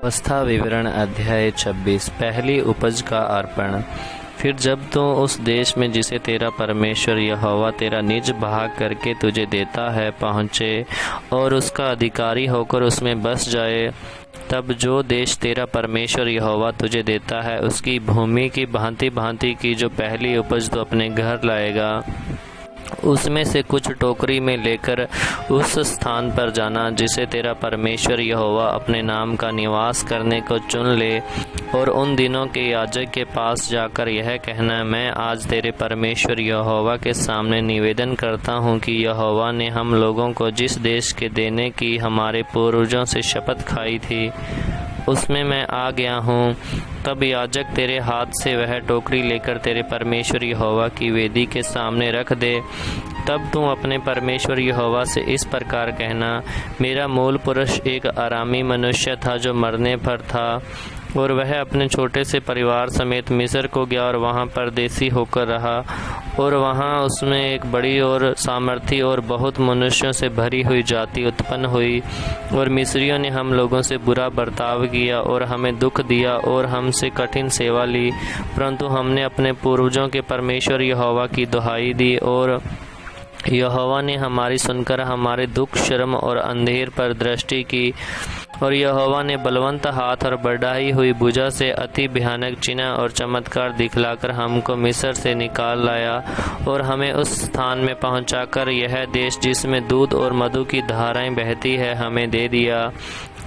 अवस्था विवरण अध्याय 26 पहली उपज का अर्पण। फिर जब तू उस देश में जिसे तेरा परमेश्वर यहोवा तेरा निज भाग करके तुझे देता है पहुँचे और उसका अधिकारी होकर उसमें बस जाए, तब जो देश तेरा परमेश्वर यहोवा तुझे देता है उसकी भूमि की भांति भांति की जो पहली उपज तो अपने घर लाएगा, उसमें से कुछ टोकरी में लेकर उस स्थान पर जाना जिसे तेरा परमेश्वर यहोवा अपने नाम का निवास करने को चुन ले, और उन दिनों के याजक के पास जाकर यह कहना, मैं आज तेरे परमेश्वर यहोवा के सामने निवेदन करता हूँ कि यहोवा ने हम लोगों को जिस देश के देने की हमारे पूर्वजों से शपथ खाई थी उसमें मैं आ गया हूँ। तब याजक तेरे हाथ से वह टोकरी लेकर तेरे परमेश्वर यहोवा की वेदी के सामने रख दे। तब तू अपने परमेश्वर यहोवा से इस प्रकार कहना, मेरा मूल पुरुष एक अरामी मनुष्य था जो मरने पर था, और वह अपने छोटे से परिवार समेत मिस्र को गया और वहाँ परदेसी होकर रहा, और वहाँ उसमें एक बड़ी और सामर्थी और बहुत मनुष्यों से भरी हुई जाति उत्पन्न हुई, और मिस्रियों ने हम लोगों से बुरा बर्ताव किया और हमें दुख दिया और हमसे कठिन सेवा ली, परंतु हमने अपने पूर्वजों के परमेश्वर यहोवा की दुहाई दी, और यहोवा ने हमारी सुनकर हमारे दुख, शर्म और अंधेर पर दृष्टि की, और यहोवा ने बलवंत हाथ और बढ़ाई हुई भुजा से अति भयानक चिन्ह और चमत्कार दिखलाकर हमको मिस्र से निकाल लाया, और हमें उस स्थान में पहुंचाकर यह देश जिसमें दूध और मधु की धाराएं बहती है हमें दे दिया।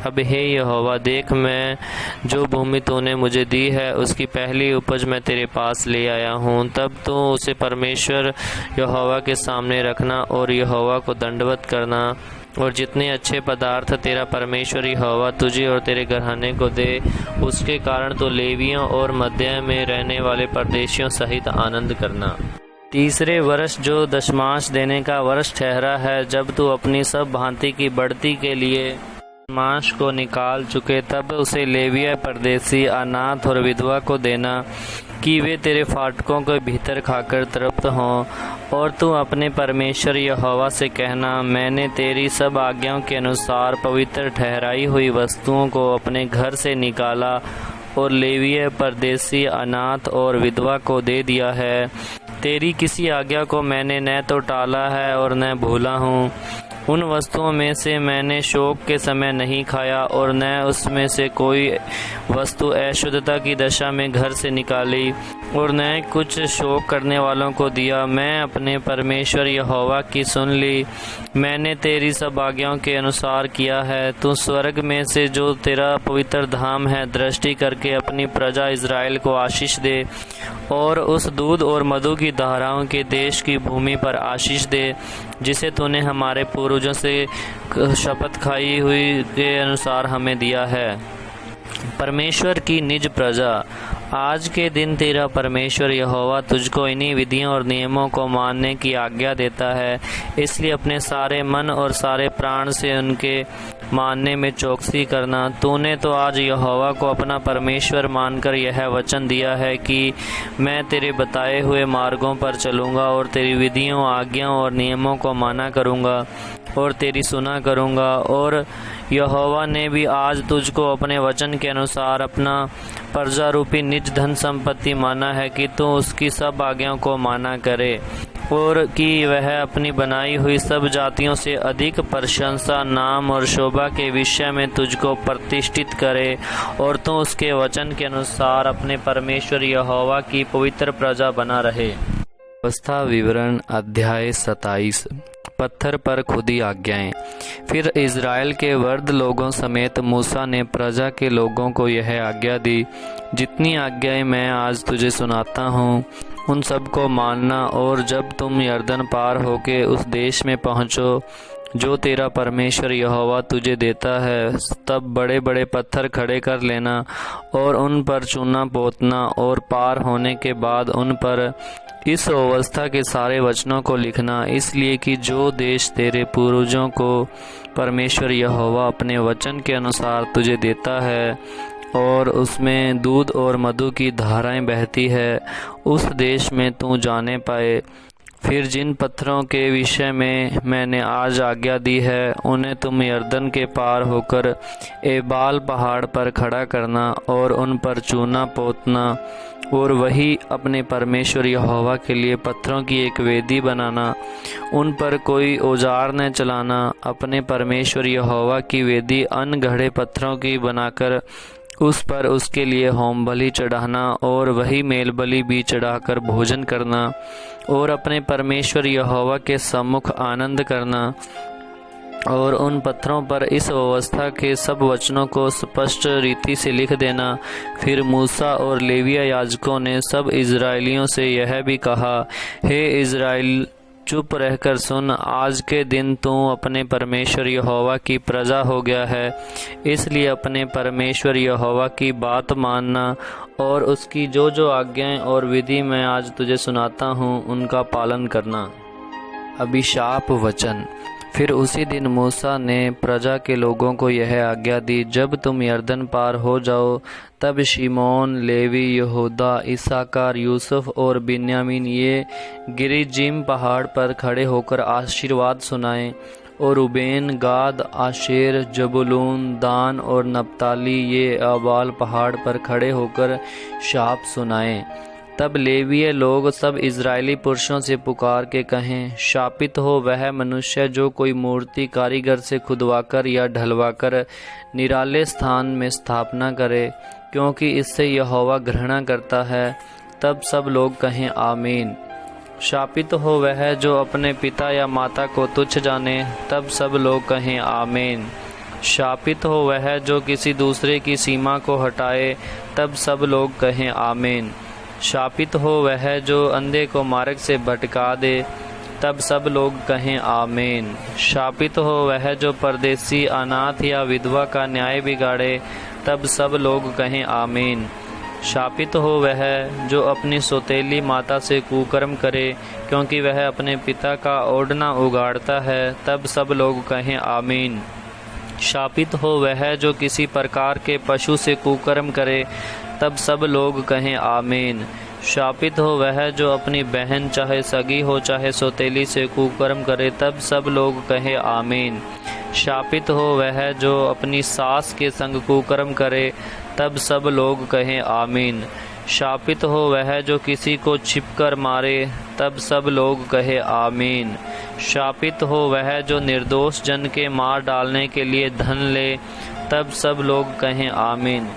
अब हे यहोवा, देख, मैं जो भूमि तूने मुझे दी है उसकी पहली उपज मैं तेरे पास ले आया हूँ। तब तू उसे परमेश्वर यहोवा के सामने रखना और यहोवा को दंडवत करना, और जितने अच्छे पदार्थ तेरा परमेश्वर यहोवा तुझे और तेरे घराने को दे उसके कारण तो लेवियों और मध्य में रहने वाले परदेशियों सहित आनंद करना। तीसरे वर्ष जो दशमांश देने का वर्ष ठहरा है, जब तू अपनी सब भांति की बढ़ती के लिए मांस को निकाल चुके, तब उसे लेविया, परदेसी, अनाथ और विधवा को देना कि वे तेरे फाटकों के भीतर खाकर तृप्त हों। और तू अपने परमेश्वर यहोवा से कहना, मैंने तेरी सब आज्ञाओं के अनुसार पवित्र ठहराई हुई वस्तुओं को अपने घर से निकाला और लेविया, परदेसी, अनाथ और विधवा को दे दिया है। तेरी किसी आज्ञा को मैंने न तो टाला है और न भूला हूँ। उन वस्तुओं में से मैंने शोक के समय नहीं खाया और न उसमें से कोई वस्तु अशुद्धता की दशा में घर से निकाली, और न कुछ शोक करने वालों को दिया। मैं अपने परमेश्वर यहोवा की सुन ली, मैंने तेरी सब आज्ञाओं के अनुसार किया है। तू स्वर्ग में से जो तेरा पवित्र धाम है दृष्टि करके अपनी प्रजा इज़राइल को आशीष दे, और उस दूध और मधु की धाराओं के देश की भूमि पर आशीष दे जिसे तूने हमारे पूर्वजों से शपथ खाई हुई के अनुसार हमें दिया है। परमेश्वर की निज प्रजा, आज के दिन तेरा परमेश्वर यहोवा तुझको इन्हीं विधियों और नियमों को मानने की आज्ञा देता है, इसलिए अपने सारे मन और सारे प्राण से उनके मानने में चौकसी करना। तूने तो आज यहोवा को अपना परमेश्वर मानकर यह वचन दिया है कि मैं तेरे बताए हुए मार्गों पर चलूँगा और तेरी विधियों, आज्ञाओं और नियमों को माना करूँगा और तेरी सुना करूँगा। और यहोवा ने भी आज तुझको अपने वचन के अनुसार अपना प्रजा रूपी निज धन संपत्ति माना है कि तू उसकी सब आज्ञाओं को माना करे, और कि वह अपनी बनाई हुई सब जातियों से अधिक प्रशंसा, नाम और शोभा के विषय में तुझको प्रतिष्ठित करे, और तू उसके वचन के अनुसार अपने परमेश्वर यहोवा की पवित्र प्रजा बना रहे। अवस्था विवरण अध्याय 27 पत्थर पर खुदी आज्ञाएं। फिर इज़राइल के वृद्ध लोगों समेत मूसा ने प्रजा के लोगों को यह आज्ञा दी, जितनी आज्ञाएं मैं आज तुझे सुनाता हूँ उन सब को मानना, और जब तुम यरदन पार होके उस देश में पहुँचो जो तेरा परमेश्वर यहोवा तुझे देता है, तब बड़े बड़े पत्थर खड़े कर लेना और उन पर चूना पोतना, और पार होने के बाद उन पर इस अवस्था के सारे वचनों को लिखना, इसलिए कि जो देश तेरे पूर्वजों को परमेश्वर यहोवा अपने वचन के अनुसार तुझे देता है और उसमें दूध और मधु की धाराएं बहती है, उस देश में तू जाने पाए फिर जिन पत्थरों के विषय में मैंने आज आज्ञा दी है उन्हें तुम यर्दन के पार होकर एबाल पहाड़ पर खड़ा करना और उन पर चूना पोतना और वही अपने परमेश्वर यहोवा के लिए पत्थरों की एक वेदी बनाना। उन पर कोई औजार न चलाना। अपने परमेश्वर यहोवा की वेदी अनगढ़े पत्थरों की बनाकर उस पर उसके लिए होम बलि चढ़ाना और वही मेल बलि भी चढ़ाकर भोजन करना और अपने परमेश्वर यहोवा के सम्मुख आनंद करना। और उन पत्थरों पर इस व्यवस्था के सब वचनों को स्पष्ट रीति से लिख देना। फिर मूसा और लेविया याजकों ने सब इज़राइलियों से यह भी कहा, हे इज़राइल, चुप रहकर सुन। आज के दिन तू अपने परमेश्वर यहोवा की प्रजा हो गया है, इसलिए अपने परमेश्वर यहोवा की बात मानना और उसकी जो जो आज्ञाएं और विधि मैं आज तुझे सुनाता हूँ उनका पालन करना। अभिशाप वचन। फिर उसी दिन मूसा ने प्रजा के लोगों को यह आज्ञा दी, जब तुम यर्दन पार हो जाओ तब शिमोन, लेवी, यहूदा, इसाकार, यूसुफ और बिन्यामीन ये गिरिजिम पहाड़ पर खड़े होकर आशीर्वाद सुनाएं और रूबेन, गाद, आशेर, जबूलून, दान और नप्ताली ये आबाल पहाड़ पर खड़े होकर शाप सुनाएं। तब लेवीय लोग सब इज़राइली पुरुषों से पुकार के कहें, शापित हो वह मनुष्य जो कोई मूर्ति कारीगर से खुदवाकर या ढलवाकर निराले स्थान में स्थापना करे, क्योंकि इससे यहोवा घृणा करता है। तब सब लोग कहें आमीन। शापित हो वह जो अपने पिता या माता को तुच्छ जाने। तब सब लोग कहें आमीन। शापित हो वह जो किसी दूसरे की सीमा को हटाए। तब सब लोग कहें आमीन। शापित हो वह जो अंधे को मार्ग से भटका दे। तब सब लोग कहें आमीन। शापित हो वह जो परदेसी, अनाथ या विधवा का न्याय बिगाड़े। तब सब लोग कहें आमीन। शापित हो वह जो अपनी सौतेली माता से कुकर्म करे, क्योंकि वह अपने पिता का ओढ़ना उगाड़ता है। तब सब लोग कहें आमीन। शापित हो वह जो किसी प्रकार के पशु से कुकर्म करे। तब सब लोग कहें आमीन। शापित हो वह जो अपनी बहन, चाहे सगी हो चाहे सौतेली, से कुकर्म करे। तब सब लोग कहें आमीन। शापित हो वह जो अपनी सास के संग कुकर्म करे। तब सब लोग कहें आमीन। शापित हो वह जो किसी को छिपकर मारे। तब सब लोग कहें आमीन। शापित हो वह जो निर्दोष जन के मार डालने के लिए धन ले। तब सब लोग कहें आमीन।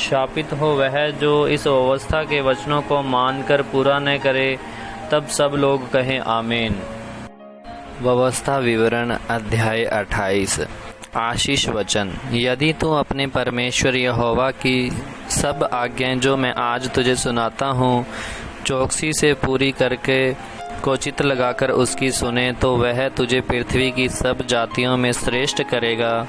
शापित हो वह जो इस व्यवस्था के वचनों को मानकर पूरा न करे। तब सब लोग कहें आमीन। व्यवस्था विवरण अध्याय 28। आशीष वचन। यदि तू अपने परमेश्वर यहोवा की सब आज्ञाएं जो मैं आज तुझे सुनाता हूँ चौकसी से पूरी करके को चित्त लगाकर उसकी सुने, तो वह तुझे पृथ्वी की सब जातियों में श्रेष्ठ करेगा।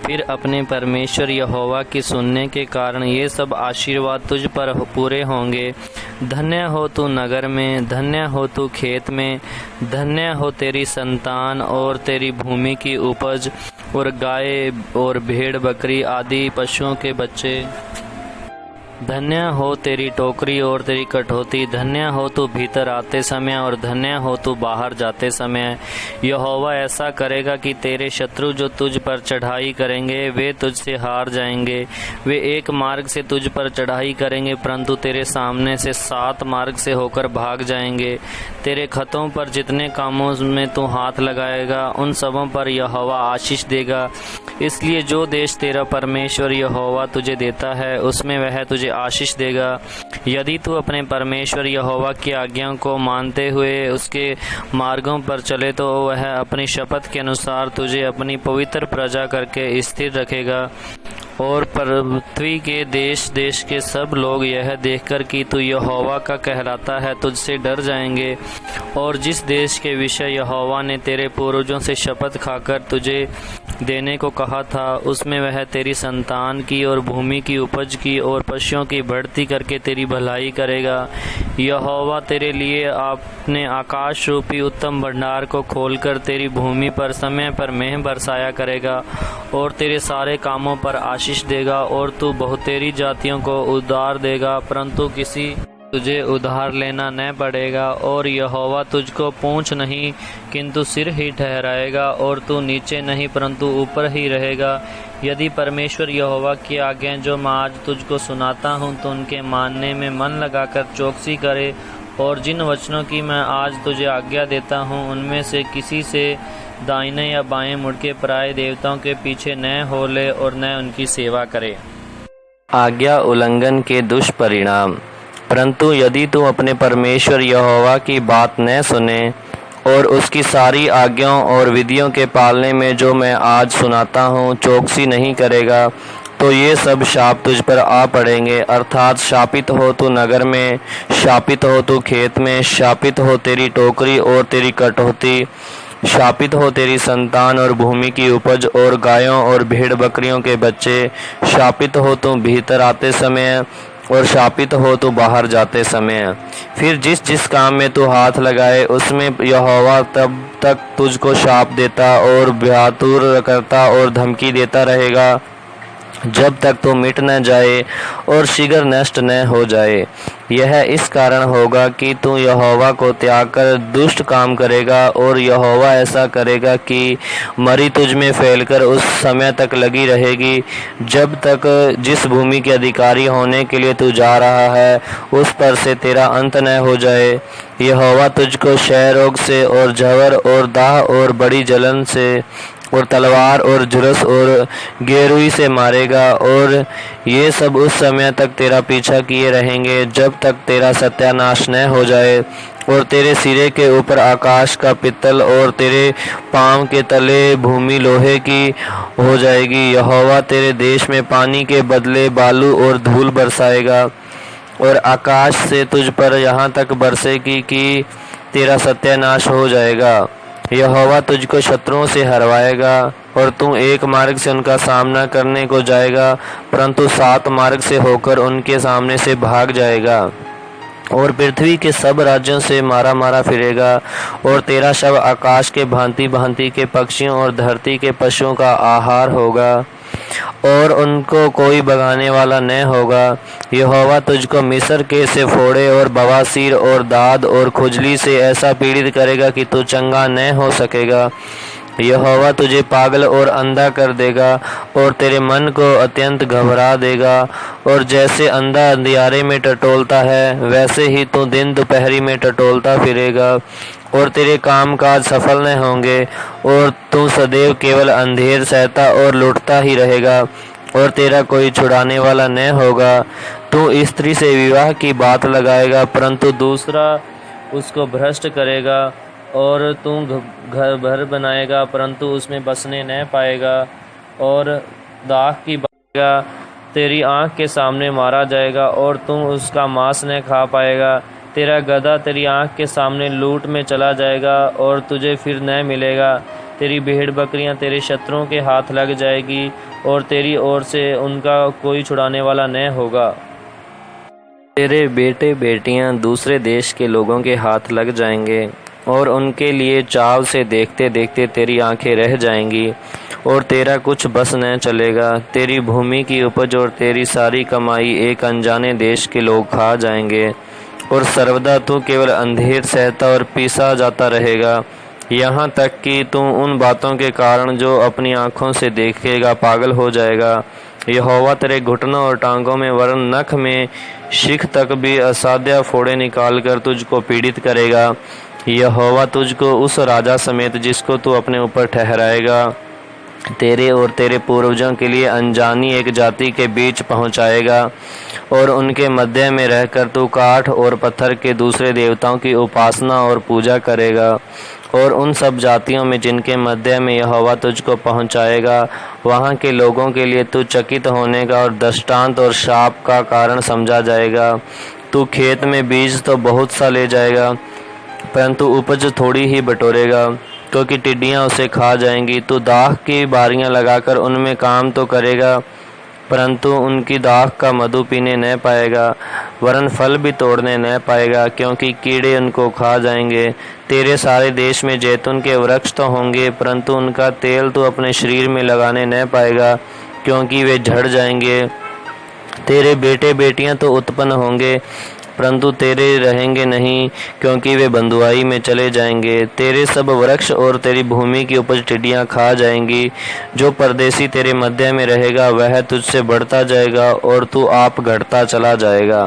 फिर अपने परमेश्वर यहोवा की सुनने के कारण ये सब आशीर्वाद तुझ पर पूरे होंगे। धन्य हो तू नगर में, धन्य हो तू खेत में, धन्य हो तेरी संतान और तेरी भूमि की उपज और गाय और भेड़ बकरी आदि पशुओं के बच्चे। धन्य हो तेरी टोकरी और तेरी कटोती। धन्य हो तू भीतर आते समय और धन्य हो तू बाहर जाते समय। यहोवा ऐसा करेगा कि तेरे शत्रु जो तुझ पर चढ़ाई करेंगे वे तुझसे हार जाएंगे। वे एक मार्ग से तुझ पर चढ़ाई करेंगे, परंतु तेरे सामने से 7 मार्ग से होकर भाग जाएंगे। तेरे खतों पर जितने कामों में तू हाथ लगाएगा उन सबों पर यहोवा आशीष देगा। इसलिए जो देश तेरा परमेश्वर यहोवा तुझे देता है उसमें वह तुझे आशीष देगा। यदि तू अपने परमेश्वर यहोवा की आज्ञाओं को मानते हुए उसके मार्गों पर चले तो वह अपनी शपथ के अनुसार तुझे अपनी पवित्र प्रजा करके स्थिर रखेगा। और पृथ्वी के देश देश के सब लोग यह देखकर कि तू यहोवा का कहलाता है तुझसे डर जाएंगे। और जिस देश के विषय यहोवा ने तेरे पूर्वजों से शपथ खाकर तुझे देने को कहा था उसमें वह तेरी संतान की और भूमि की उपज की और पशुओं की बढ़ती करके तेरी भलाई करेगा। यहोवा तेरे लिए अपने आकाश रूपी उत्तम भंडार को खोलकर तेरी भूमि पर समय पर मेंह बरसाया करेगा और तेरे सारे कामों पर आशीष देगा। और तू बहुतेरी जातियों को उद्धार देगा, परंतु किसी तुझे उधार लेना न पड़ेगा और यहोवा तुझको पूँछ नहीं किंतु सिर ही ठहराएगा और तू नीचे नहीं परंतु ऊपर ही रहेगा। यदि परमेश्वर यहोवा की आज्ञाएं जो मैं आज तुझको सुनाता हूँ तो उनके मानने में मन लगाकर चौकसी करे और जिन वचनों की मैं आज तुझे आज्ञा देता हूँ उनमें से किसी से दाहिने या बाएं मुड़ के पराये देवताओं के पीछे न हो ले और न उनकी सेवा करे। आज्ञा उल्लंघन के दुष्परिणाम। परंतु यदि तू अपने परमेश्वर यहोवा की बात न सुने और उसकी सारी आज्ञाओं और विधियों के पालने में जो मैं आज सुनाता हूँ चौकसी नहीं करेगा तो ये सब शाप तुझ पर आ पड़ेंगे, अर्थात शापित हो तू नगर में, शापित हो तू खेत में, शापित हो तेरी टोकरी और तेरी कटौती, शापित हो तेरी संतान और भूमि की उपज और गायों और भेड़ बकरियों के बच्चे, शापित हो तू भीतर आते समय और शापित हो तो बाहर जाते समय। फिर जिस जिस काम में तू हाथ लगाए उसमें यहोवा तब तक तुझको शाप देता और भयातुर करता और धमकी देता रहेगा जब तक तो मिट न जाए और शीघ्र नष्ट न हो जाए। यह इस कारण होगा कि तू यहोवा को त्याग कर दुष्ट काम करेगा और यहोवा ऐसा करेगा कि मरी तुझ में फैलकर उस समय तक लगी रहेगी जब तक जिस भूमि के अधिकारी होने के लिए तू जा रहा है उस पर से तेरा अंत न हो जाए। यहोवा तुझको क्षय रोग से और झवर और दाह और बड़ी जलन से और तलवार और झुलस और गेरुई से मारेगा और ये सब उस समय तक तेरा पीछा किए रहेंगे जब तक तेरा सत्यानाश न हो जाए और तेरे सिरे के ऊपर आकाश का पित्तल और तेरे पाँव के तले भूमि लोहे की हो जाएगी। यहोवा तेरे देश में पानी के बदले बालू और धूल बरसाएगा और आकाश से तुझ पर यहाँ तक बरसेगी कि तेरा सत्यानाश हो जाएगा। यहोवा तुझको शत्रुओं से हरवाएगा और तू एक मार्ग से उनका सामना करने को जाएगा परंतु 7 मार्ग से होकर उनके सामने से भाग जाएगा और पृथ्वी के सब राज्यों से मारा मारा फिरेगा और तेरा शव आकाश के भांति भांति के पक्षियों और धरती के पशुओं का आहार होगा और उनको कोई भगाने वाला न होगा। यहोवा तुझको मिस्र के से फोड़े और बवासीर और दाद और खुजली से ऐसा पीड़ित करेगा कि तू चंगा न हो सकेगा। यहोवा तुझे पागल और अंधा कर देगा और तेरे मन को अत्यंत घबरा देगा और जैसे अंधा अंधियारे में टटोलता है वैसे ही तू दिन दोपहरी में टटोलता फिरेगा और तेरे काम काज सफल न होंगे और तू सदैव केवल अंधेर सहता और लुटता ही रहेगा और तेरा कोई छुड़ाने वाला न होगा। तू स्त्री से विवाह की बात लगाएगा परंतु दूसरा उसको भ्रष्ट करेगा और तू घर भर बनाएगा परंतु उसमें बसने न पाएगा और दाख की बातेगा तेरी आँख के सामने मारा जाएगा और तू उसका मांस न खा पाएगा। तेरा गधा तेरी आँख के सामने लूट में चला जाएगा और तुझे फिर न मिलेगा। तेरी भेड़ बकरियां तेरे शत्रुओं के हाथ लग जाएगी और तेरी ओर से उनका कोई छुड़ाने वाला न होगा। तेरे बेटे बेटियां दूसरे देश के लोगों के हाथ लग जाएंगे और उनके लिए चाव से देखते देखते तेरी आंखें रह जाएंगी और तेरा कुछ बस न चलेगा। तेरी भूमि की उपज और तेरी सारी कमाई एक अनजाने देश के लोग खा जाएंगे और सर्वदा तू केवल अंधेर सहता और पीसा जाता रहेगा यहाँ तक कि तू उन बातों के कारण जो अपनी आँखों से देखेगा पागल हो जाएगा। यहोवा तेरे घुटनों और टांगों में वरन नख में शिख तक भी असाध्य फोड़े निकालकर तुझको पीड़ित करेगा। यहोवा तुझको उस राजा समेत जिसको तू अपने ऊपर ठहराएगा तेरे और तेरे पूर्वजों के लिए अनजानी एक जाति के बीच पहुंचाएगा और उनके मध्य में रहकर तू काठ और पत्थर के दूसरे देवताओं की उपासना और पूजा करेगा और उन सब जातियों में जिनके मध्य में यहोवा तुझको पहुंचाएगा वहां के लोगों के लिए तू चकित होने का और दृष्टांत और शाप का कारण समझा जाएगा। तू खेत में बीज तो बहुत सा ले जाएगा परंतु उपज थोड़ी ही बटोरेगा क्योंकि टिड्डियां उसे खा जाएंगी। तू दाख की बारियां लगाकर उनमें काम तो करेगा परंतु उनकी दाख का मधु पीने न पाएगा वरन फल भी तोड़ने न पाएगा क्योंकि कीड़े उनको खा जाएंगे। तेरे सारे देश में जैतून के वृक्ष तो होंगे परंतु उनका तेल तो अपने शरीर में लगाने न पाएगा क्योंकि वे झड़ जाएंगे। तेरे बेटे बेटियां तो उत्पन्न होंगे परंतु तेरे रहेंगे नहीं, क्योंकि वे बंधुआई में चले जाएंगे। तेरे सब वृक्ष और तेरी भूमि की उपज टिड्डियां खा जाएंगी। जो परदेशी तेरे मध्य में रहेगा वह तुझसे बढ़ता जाएगा और तू आप घटता चला जाएगा।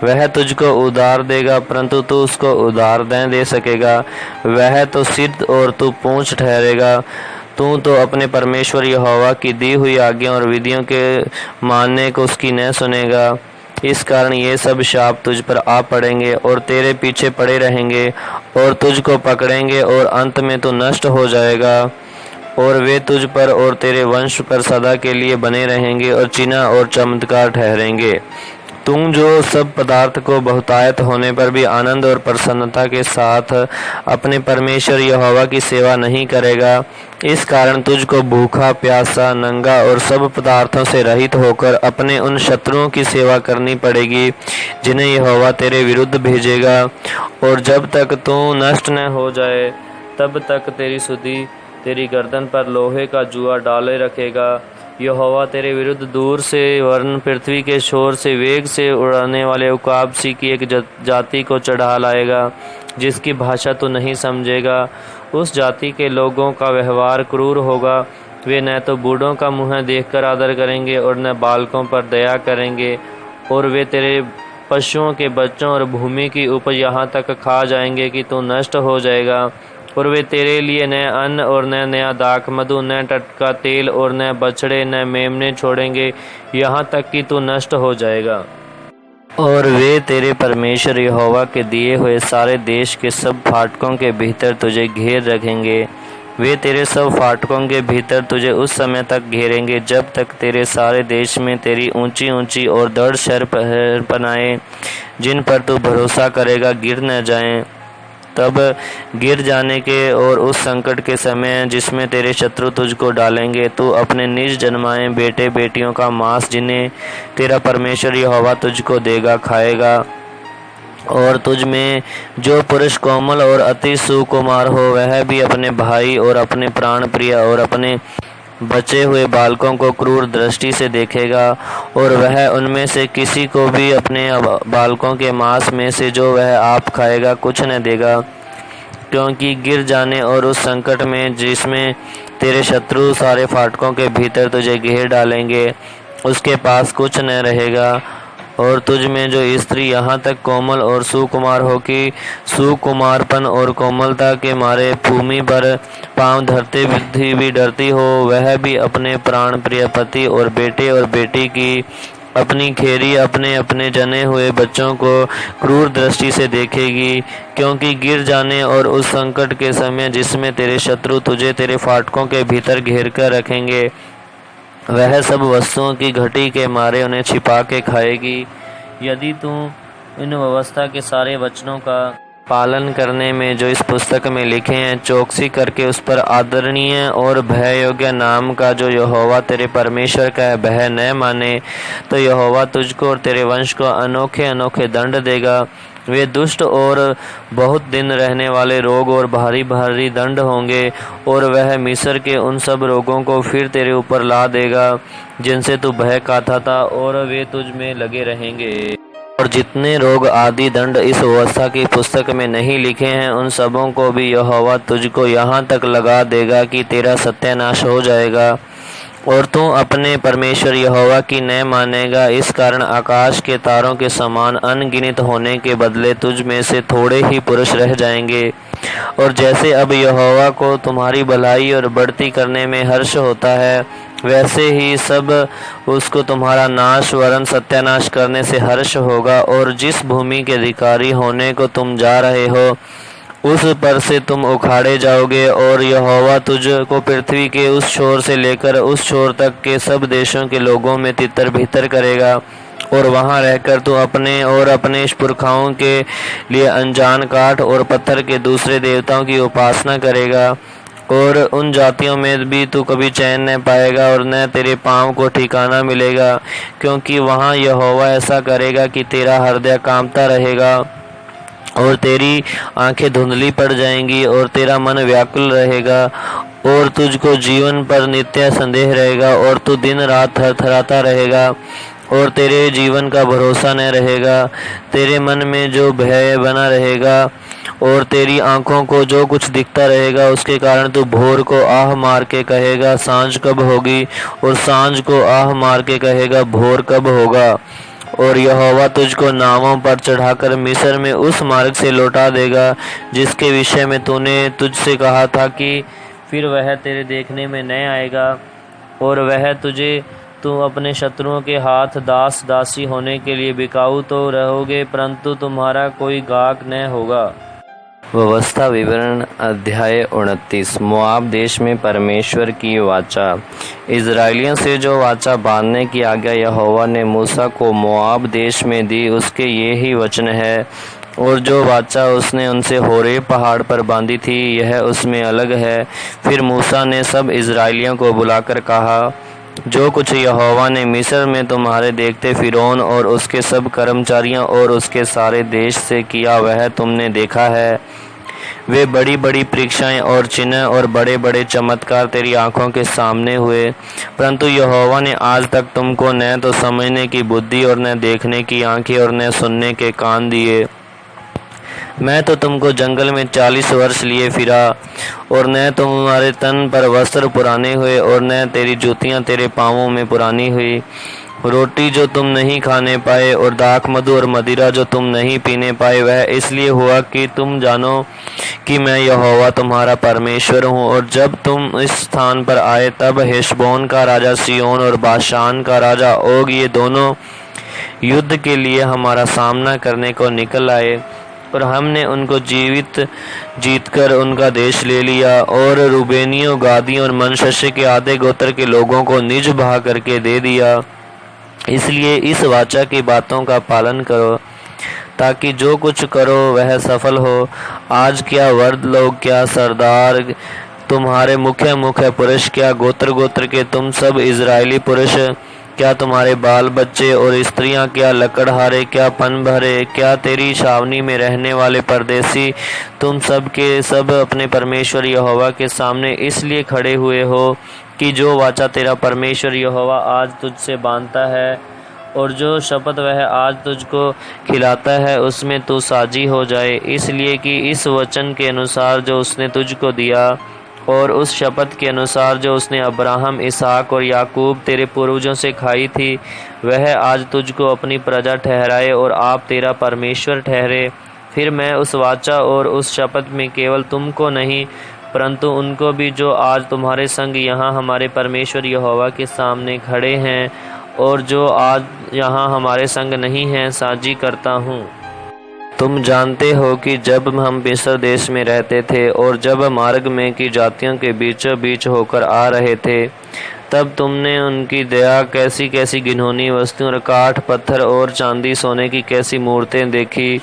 वह तुझको उधार देगा, परंतु तू उसको उधार नहीं दे सकेगा। वह तो सिर और तू पूँछ ठहरेगा। तू तो अपने परमेश्वर यहोवा की दी हुई आज्ञा और विधियों के मानने को उसकी न सुनेगा। इस कारण ये सब शाप तुझ पर आ पड़ेंगे और तेरे पीछे पड़े रहेंगे और तुझको पकड़ेंगे और अंत में तू नष्ट हो जाएगा। और वे तुझ पर और तेरे वंश पर सदा के लिए बने रहेंगे और चिन्ह और चमत्कार ठहरेंगे। तुम जो सब पदार्थ को बहुतायत होने पर भी आनंद और प्रसन्नता के साथ अपने परमेश्वर यहोवा की सेवा नहीं करेगा, इस कारण तुझको भूखा, प्यासा, नंगा और सब पदार्थों से रहित होकर अपने उन शत्रुओं की सेवा करनी पड़ेगी जिन्हें यहोवा तेरे विरुद्ध भेजेगा। और जब तक तू नष्ट न हो जाए तब तक तेरी सुधि तेरी गर्दन पर लोहे का जुआ डाले रखेगा। यहोवा तेरे विरुद्ध दूर से वरन पृथ्वी के शोर से वेग से उड़ाने वाले उकाब सी की एक जाति को चढ़ा लाएगा, जिसकी भाषा तू नहीं समझेगा। उस जाति के लोगों का व्यवहार क्रूर होगा। वे न तो बूढ़ों का मुँह देखकर आदर करेंगे और न बालकों पर दया करेंगे। और वे तेरे पशुओं के बच्चों और भूमि की उपज यहाँ तक खा जाएंगे कि तू नष्ट हो जाएगा। और वे तेरे लिए न अन्न और न नया दाख मधु, न टटका तेल और न बछड़े न मेमने छोड़ेंगे, यहाँ तक कि तू नष्ट हो जाएगा। और वे तेरे परमेश्वर यहोवा के दिए हुए सारे देश के सब फाटकों के भीतर तुझे घेर रखेंगे। वे तेरे सब फाटकों के भीतर तुझे उस समय तक घेरेंगे जब तक तेरे सारे देश में तेरी ऊंची ऊंची और दृढ़ शरपनाएं, जिन पर तू भरोसा करेगा, गिर न जाएं। तब गिर जाने के और उस संकट के समय जिसमें तेरे शत्रु तुझको डालेंगे, तू अपने निज जन्माए बेटे बेटियों का मांस, जिन्हें तेरा परमेश्वर यहोवा तुझको देगा, खाएगा। और तुझ में जो पुरुष कोमल और अति सुकुमार हो, वह भी अपने भाई और अपने प्राण प्रिय और अपने बचे हुए बालकों को क्रूर दृष्टि से देखेगा। और वह उनमें से किसी को भी अपने बालकों के मांस में से जो वह आप खाएगा कुछ न देगा, क्योंकि गिर जाने और उस संकट में जिसमें तेरे शत्रु सारे फाटकों के भीतर तुझे घेर डालेंगे, उसके पास कुछ न रहेगा। और तुझ में जो स्त्री यहाँ तक कोमल और सुकुमार हो कि सुकुमारपन और कोमलता के मारे भूमि पर पांव धरते भी डरती हो, वह भी अपने प्राण प्रिय पति और बेटे और बेटी की अपनी खेरी अपने अपने जने हुए बच्चों को क्रूर दृष्टि से देखेगी। क्योंकि गिर जाने और उस संकट के समय जिसमें तेरे शत्रु तुझे तेरे फाटकों के भीतर घेर कर रखेंगे, वह सब वस्तुओं की घटी के मारे उन्हें छिपा के खाएगी। यदि तू इन व्यवस्था के सारे वचनों का पालन करने में जो इस पुस्तक में लिखे हैं चौकसी करके उस पर आदरणीय और भय योग्य नाम का जो यहोवा तेरे परमेश्वर का है भय न माने, तो यहोवा तुझको और तेरे वंश को अनोखे अनोखे दंड देगा। वे दुष्ट और बहुत दिन रहने वाले रोग और भारी भारी दंड होंगे, और वह मिस्र के उन सब रोगों को फिर तेरे ऊपर ला देगा जिनसे तू भय खाता था, और वे तुझ में लगे रहेंगे। और जितने रोग आदि दंड इस व्यवस्था की पुस्तक में नहीं लिखे हैं, उन सबों को भी यहोवा तुझको यहाँ तक लगा देगा कि तेरा सत्यानाश हो जाएगा और तू अपने परमेश्वर यहोवा की न मानेगा। इस कारण आकाश के तारों के समान अनगिनत होने के बदले तुझ में से थोड़े ही पुरुष रह जाएंगे। और जैसे अब यहोवा को तुम्हारी भलाई और बढ़ती करने में हर्ष होता है, वैसे ही सब उसको तुम्हारा नाश वरन सत्यानाश करने से हर्ष होगा। और जिस भूमि के अधिकारी होने को तुम जा रहे हो, उस पर से तुम उखाड़े जाओगे, और यहोवा तुझको पृथ्वी के उस छोर से लेकर उस छोर तक के सब देशों के लोगों में तितर भीतर करेगा। और वहाँ रहकर तू अपने और अपने पुरखाओं के लिए अनजान काठ और पत्थर के दूसरे देवताओं की उपासना करेगा। और उन जातियों में भी तू कभी चैन न पाएगा और न तेरे पाँव को ठिकाना मिलेगा, क्योंकि वहाँ यहोवा ऐसा करेगा कि तेरा हृदय कांपता रहेगा और तेरी आंखें धुंधली पड़ जाएंगी और तेरा मन व्याकुल रहेगा, और तुझको जीवन पर नित्य संदेह रहेगा और तू दिन रात थरथराता रहेगा। और तेरे जीवन का भरोसा न रहेगा। तेरे मन में जो भय बना रहेगा और तेरी आंखों को जो कुछ दिखता रहेगा, उसके कारण तू भोर को आह मार के कहेगा सांझ कब होगी, और सांझ को आह मार के कहेगा भोर कब होगा। और यहोवा तुझको नावों पर चढ़ाकर मिस्र में उस मार्ग से लौटा देगा जिसके विषय में तूने तुझसे कहा था कि फिर वह तेरे देखने में न आएगा, और वह तुम अपने शत्रुओं के हाथ दास दासी होने के लिए बिकाऊ तो रहोगे, परंतु तुम्हारा कोई गाहक न होगा। व्यवस्था विवरण अध्याय 29। मोआब देश में परमेश्वर की वाचा। इजराइलियों से जो वाचा बांधने की आज्ञा यहोवा ने मूसा को मोआब देश में दी, उसके ये ही वचन है। और जो वाचा उसने उनसे होरेब पहाड़ पर बांधी थी, यह उसमें अलग है। फिर मूसा ने सब इजराइलियों को बुलाकर कहा, जो कुछ यहोवा ने मिस्र में तुम्हारे देखते फिरौन और उसके सब कर्मचारियों और उसके सारे देश से किया, वह तुमने देखा है। वे बड़ी बड़ी परीक्षाएं और चिन्ह और बड़े बड़े चमत्कार तेरी आंखों के सामने हुए, परंतु यहोवा ने आज तक तुमको न तो समझने की बुद्धि और न देखने की आंखें और न सुनने के कान दिए। मैं तो तुमको जंगल में 40 वर्ष लिए फिरा, और न तुम्हारे तन पर वस्त्र पुराने हुए और न तेरी जूतियां तेरे पांवों में पुरानी हुई। रोटी जो तुम नहीं खाने पाए और दाख मधु और मदिरा जो तुम नहीं पीने पाए, वह इसलिए हुआ कि तुम जानो कि मैं यहोवा तुम्हारा परमेश्वर हूँ। और जब तुम इस स्थान पर आए, तब हेशबोन का राजा सिय्योन और बाशान का राजा ओग, ये दोनों युद्ध के लिए हमारा सामना करने को निकल आए, और हमने उनको जीतकर उनका देश ले लिया, और रूबेनियों, गादियों और मनश्शे के आधे गोत्र के लोगों को निज भाग करके दे दिया। इसलिए इस वाचा की बातों का पालन करो, ताकि जो कुछ करो वह सफल हो। आज क्या वर्द लोग, क्या सरदार, तुम्हारे मुख्य पुरुष, क्या गोत्र गोत्र के तुम सब इजरायली पुरुष, क्या तुम्हारे बाल बच्चे और स्त्रियां, क्या लकड़हारे, क्या पन भरे, क्या तेरी छावनी में रहने वाले परदेसी, तुम सब के सब अपने परमेश्वर यहोवा के सामने इसलिए खड़े हुए हो कि जो वाचा तेरा परमेश्वर यहोवा आज तुझसे बांधता है और जो शपथ वह आज तुझको खिलाता है, उसमें तू साजी हो जाए। इसलिए कि इस वचन के अनुसार जो उसने तुझको दिया और उस शपथ के अनुसार जो उसने अब्राहम, इसहाक और याकूब तेरे पूर्वजों से खाई थी, वह आज तुझको अपनी प्रजा ठहराए और आप तेरा परमेश्वर ठहरे। फिर मैं उस वाचा और उस शपथ में केवल तुमको नहीं, परंतु उनको भी जो आज तुम्हारे संग यहाँ हमारे परमेश्वर यहोवा के सामने खड़े हैं और जो आज यहाँ हमारे संग नहीं हैं, साजी करता हूँ। तुम जानते हो कि जब हम मिस्र देश में रहते थे और जब मार्ग में की जातियों के बीचों बीच होकर आ रहे थे, तब तुमने उनकी दया कैसी कैसी घिनौनी वस्तुओं और काठ, पत्थर और चांदी, सोने की कैसी मूर्तें देखी।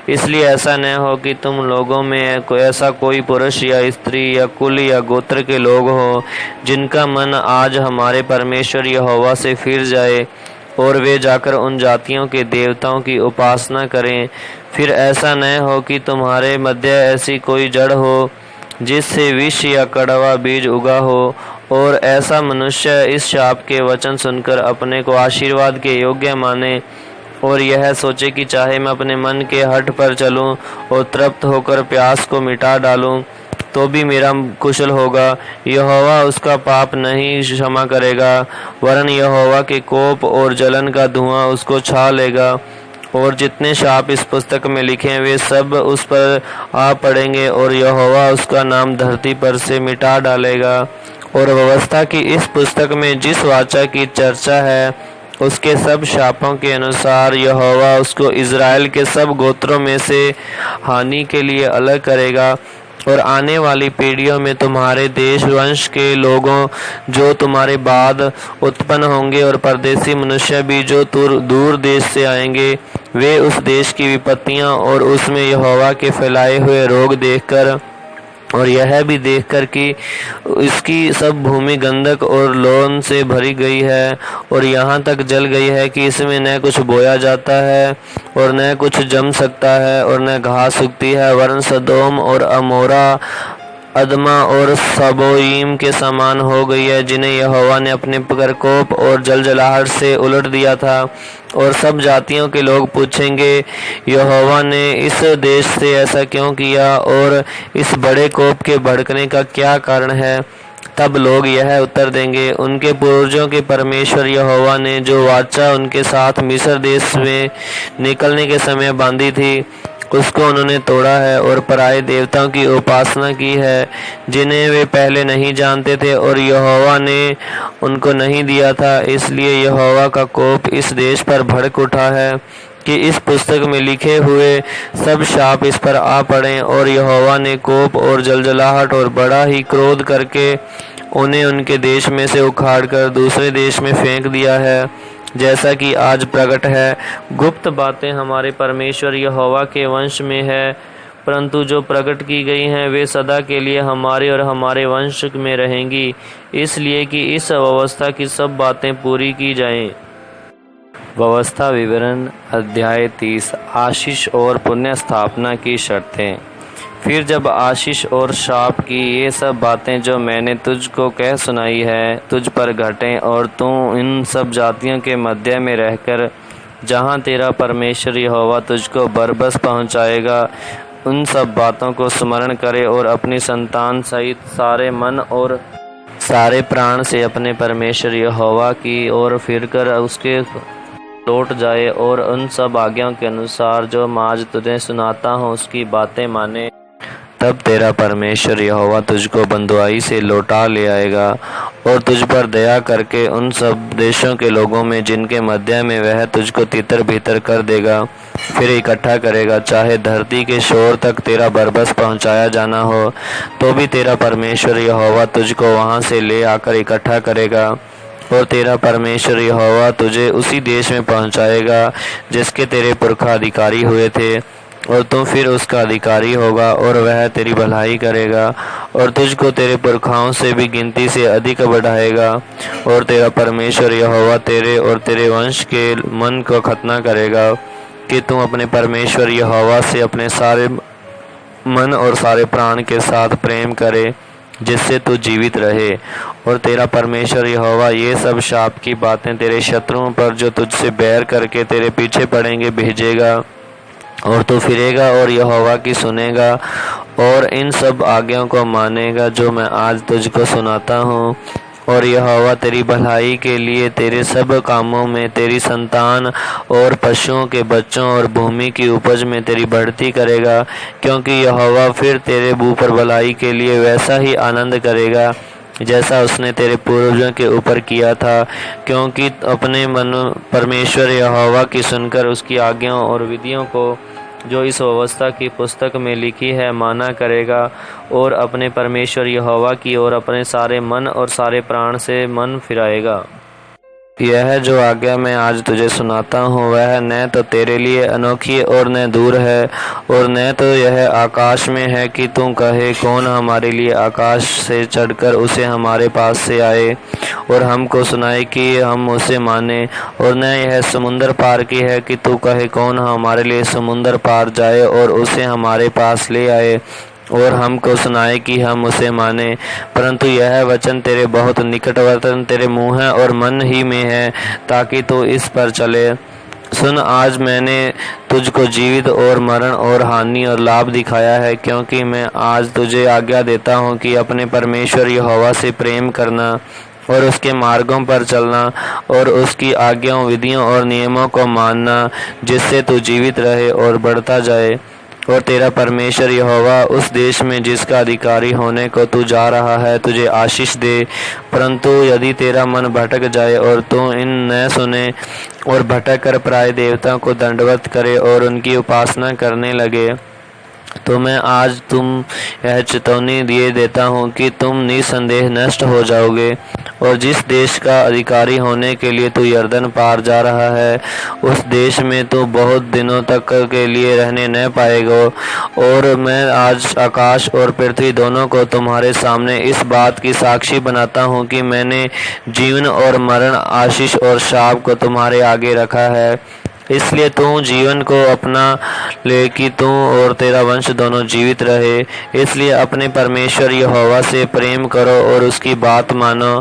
इसलिए ऐसा न हो कि तुम लोगों में ऐसा कोई पुरुष या स्त्री या कुल या गोत्र के लोग हो जिनका मन आज हमारे परमेश्वर यहोवा से फिर जाए और वे जाकर उन जातियों के देवताओं की उपासना करें। फिर ऐसा न हो कि तुम्हारे मध्य ऐसी कोई जड़ हो जिससे विष या कड़वा बीज उगा हो, और ऐसा मनुष्य इस शाप के वचन सुनकर अपने को आशीर्वाद के योग्य माने और यह सोचे कि चाहे मैं अपने मन के हठ पर चलूं और तृप्त होकर प्यास को मिटा डालूं, तो भी मेरा कुशल होगा। यहोवा उसका पाप नहीं क्षमा करेगा, वरन यहोवा के कोप और जलन का धुआं उसको छा लेगा। और जितने शाप इस पुस्तक में लिखे हैं, वे सब उस पर आ पड़ेंगे और यहोवा उसका नाम धरती पर से मिटा डालेगा। और व्यवस्था की इस पुस्तक में जिस वाचा की चर्चा है, उसके सब शापों के अनुसार यहोवा उसको इज़राइल के सब गोत्रों में से हानि के लिए अलग करेगा। और आने वाली पीढ़ियों में तुम्हारे देश वंश के लोगों जो तुम्हारे बाद उत्पन्न होंगे और परदेसी मनुष्य भी जो दूर देश से आएंगे, वे उस देश की विपत्तियां और उसमें यहोवा के फैलाए हुए रोग देखकर और यह भी देखकर कि इसकी सब भूमि गंधक और लोन से भरी गई है और यहाँ तक जल गई है कि इसमें न कुछ बोया जाता है और न कुछ जम सकता है और न घास उगती है, वरन सदोम और अमोरा अदमा और सबोईम के समान हो गई है, जिन्हें यहोवा ने अपने प्रकोप और जलजलाहट से उलट दिया था। और सब जातियों के लोग पूछेंगे, यहोवा ने इस देश से ऐसा क्यों किया और इस बड़े कोप के भड़कने का क्या कारण है? तब लोग यह उत्तर देंगे, उनके पूर्वजों के परमेश्वर यहोवा ने जो वाचा उनके साथ मिस्र देश में निकलने के समय बांधी थी, उसको उन्होंने तोड़ा है और पराये देवताओं की उपासना की है, जिन्हें वे पहले नहीं जानते थे और यहोवा ने उनको नहीं दिया था। इसलिए यहोवा का कोप इस देश पर भड़क उठा है कि इस पुस्तक में लिखे हुए सब शाप इस पर आ पड़े। और यहोवा ने कोप और जलजलाहट और बड़ा ही क्रोध करके उन्हें उनके देश में से उखाड़कर दूसरे देश में फेंक दिया है, जैसा कि आज प्रकट है। गुप्त बातें हमारे परमेश्वर यहोवा के वंश में है, परंतु जो प्रकट की गई हैं वे सदा के लिए हमारे और हमारे वंश में रहेंगी, इसलिए कि इस व्यवस्था की सब बातें पूरी की जाएं। व्यवस्था विवरण अध्याय 30 आशीष और पुण्य स्थापना की शर्तें। फिर जब आशीष और शाप की ये सब बातें जो मैंने तुझको कह सुनाई है तुझ पर घटें और तू इन सब जातियों के मध्य में रहकर जहाँ तेरा परमेश्वर यहोवा तुझको बरबस पहुँचाएगा उन सब बातों को स्मरण करे और अपनी संतान सहित सारे मन और सारे प्राण से अपने परमेश्वर यहोवा की ओर फिरकर उसके लौट जाए और उन सब आज्ञाओं के अनुसार जो मैं आज तुझे सुनाता हूँ उसकी बातें माने। तब तेरा परमेश्वर यहोवा तुझको बंधुआई से लौटा ले आएगा और तुझ पर दया करके उन सब देशों के लोगों में जिनके मध्य में वह तुझको तितर भीतर कर देगा फिर इकट्ठा करेगा। चाहे धरती के शोर तक तेरा बरबस पहुंचाया जाना हो तो भी तेरा परमेश्वर यहोवा तुझको वहां से ले आकर इकट्ठा करेगा और तेरा परमेश्वर यहोवा तुझे उसी देश में पहुंचाएगा जिसके तेरे पुरखा अधिकारी हुए थे, और तू फिर उसका अधिकारी होगा और वह तेरी भलाई करेगा और तुझको तेरे पुरखाओं से भी गिनती से अधिक बढ़ाएगा। और तेरा परमेश्वर यहोवा तेरे और तेरे वंश के मन को खतना करेगा कि तू अपने परमेश्वर यहोवा से अपने सारे मन और सारे प्राण के साथ प्रेम करे, जिससे तू जीवित रहे। और तेरा परमेश्वर यहोवा ये सब शाप की बातें तेरे शत्रुओं पर जो तुझसे बैर करके तेरे पीछे पड़ेंगे भेजेगा, और तू फिरेगा और यहोवा की सुनेगा और इन सब आज्ञाओं को मानेगा जो मैं आज तुझको सुनाता हूँ। और यहोवा तेरी भलाई के लिए तेरे सब कामों में तेरी संतान और पशुओं के बच्चों और भूमि की उपज में तेरी बढ़ती करेगा, क्योंकि यहोवा फिर तेरे मुँह पर भलाई के लिए वैसा ही आनंद करेगा जैसा उसने तेरे पूर्वजों के ऊपर किया था, क्योंकि अपने मन परमेश्वर यहोवा की सुनकर उसकी आज्ञाओं और विधियों को जो इस व्यवस्था की पुस्तक में लिखी है माना करेगा और अपने परमेश्वर यहोवा की ओर अपने सारे मन और सारे प्राण से मन फिराएगा। यह जो आज्ञा मैं आज तुझे सुनाता हूँ वह न तो तेरे लिए अनोखी और न दूर है, और न तो यह आकाश में है कि तू कहे कौन हमारे लिए आकाश से चढ़कर उसे हमारे पास से आए और हमको सुनाए कि हम उसे माने, और न यह समुंदर पार की है कि तू कहे कौन हमारे लिए समुंदर पार जाए और उसे हमारे पास ले आए और हमको सुनाए कि हम उसे माने। परंतु यह वचन तेरे बहुत निकटवर्तन तेरे मुँह और मन ही में है, ताकि तू इस पर चले। सुन, आज मैंने तुझको जीवित और मरण और हानि और लाभ दिखाया है, क्योंकि मैं आज तुझे आज्ञा देता हूँ कि अपने परमेश्वर यहोवा से प्रेम करना और उसके मार्गों पर चलना और उसकी आज्ञाओं विधियों और नियमों को मानना, जिससे तू जीवित रहे और बढ़ता जाए। और तेरा परमेश्वर यहोवा उस देश में जिसका अधिकारी होने को तू जा रहा है तुझे आशीष दे। परंतु यदि तेरा मन भटक जाए और तू इन न सुने और भटक कर पराये देवताओं को दंडवत करे और उनकी उपासना करने लगे, तो मैं आज तुम यह चेतावनी दिए देता हूँ कि तुम निसंदेह नष्ट हो जाओगे। और जिस देश का अधिकारी होने के लिए तू यरदन पार जा रहा है उस देश में तू बहुत दिनों तक के लिए रहने न पाएगा। और मैं आज आकाश और पृथ्वी दोनों को तुम्हारे सामने इस बात की साक्षी बनाता हूँ कि मैंने जीवन और मरण, आशीष और शाप को तुम्हारे आगे रखा है। इसलिए तू जीवन को अपना ले कि तू और तेरा वंश दोनों जीवित रहे। इसलिए अपने परमेश्वर यहोवा से प्रेम करो और उसकी बात मानो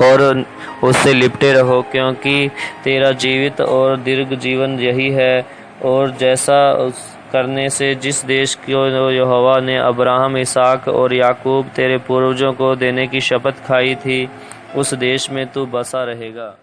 और उससे लिपटे रहो, क्योंकि तेरा जीवित और दीर्घ जीवन यही है। और जैसा करने से जिस देश को यहोवा ने अब्राहम, इसहाक और याकूब तेरे पूर्वजों को देने की शपथ खाई थी, उस देश में तू बसा रहेगा।